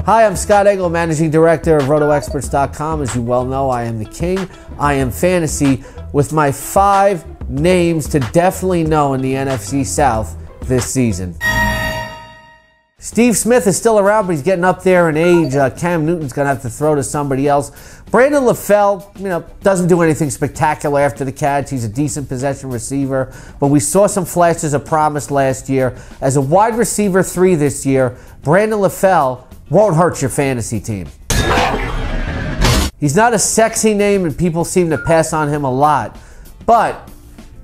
Hi, I'm Scott Engel, Managing Director of RotoExperts.com. As you well know, I am the king. I am fantasy with my 5 names to definitely know in the NFC South this season. Steve Smith is still around, but he's getting up there in age. Cam Newton's going to have to throw to somebody else. Brandon LaFell, doesn't do anything spectacular after the catch. He's a decent possession receiver, but we saw some flashes of promise last year. As a wide receiver 3 this year, Brandon LaFell won't hurt your fantasy team. He's not a sexy name, and people seem to pass on him a lot. But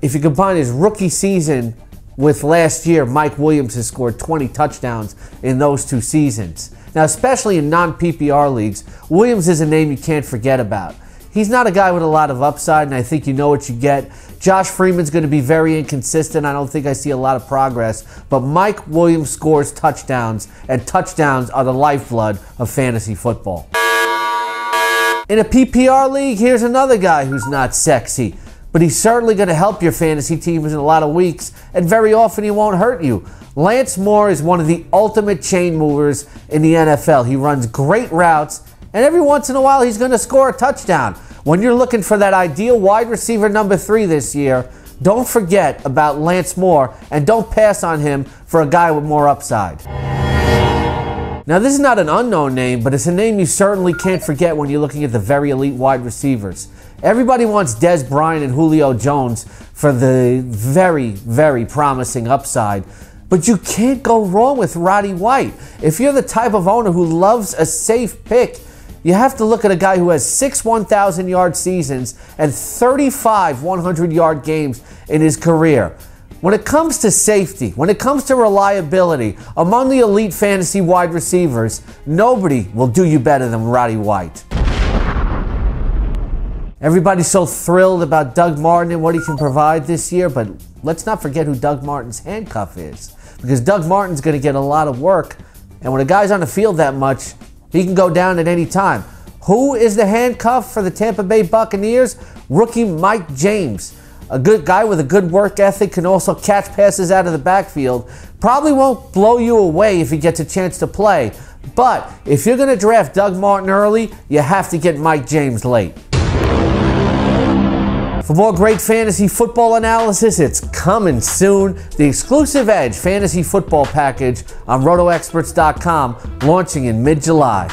if you combine his rookie season with last year, Mike Williams has scored 20 touchdowns in those 2 seasons. Now, especially in non-PPR leagues, Williams is a name you can't forget about. He's not a guy with a lot of upside, and I think you know what you get. Josh Freeman's going to be very inconsistent. I don't think I see a lot of progress. But Mike Williams scores touchdowns, and touchdowns are the lifeblood of fantasy football. In a PPR league, here's another guy who's not sexy, but he's certainly going to help your fantasy teams in a lot of weeks, and very often he won't hurt you. Lance Moore is one of the ultimate chain movers in the NFL. He runs great routes, and every once in a while he's going to score a touchdown. When you're looking for that ideal wide receiver number 3 this year, don't forget about Lance Moore, and don't pass on him for a guy with more upside. Now, this is not an unknown name, but it's a name you certainly can't forget when you're looking at the very elite wide receivers. Everybody wants Des Bryant and Julio Jones for the very, very promising upside, but you can't go wrong with Roddy White. If you're the type of owner who loves a safe pick, you have to look at a guy who has 6 1,000-yard seasons and 35 100-yard games in his career. When it comes to safety, when it comes to reliability, among the elite fantasy wide receivers, nobody will do you better than Roddy White. Everybody's so thrilled about Doug Martin and what he can provide this year, but let's not forget who Doug Martin's handcuff is. Because Doug Martin's going to get a lot of work, and when a guy's on the field that much, he can go down at any time. Who is the handcuff for the Tampa Bay Buccaneers? Rookie Mike James. A good guy with a good work ethic, can also catch passes out of the backfield. Probably won't blow you away if he gets a chance to play. But if you're going to draft Doug Martin early, you have to get Mike James late. For more great fantasy football analysis, it's coming soon. The Exclusive Edge Fantasy Football Package on RotoExperts.com, launching in mid-July.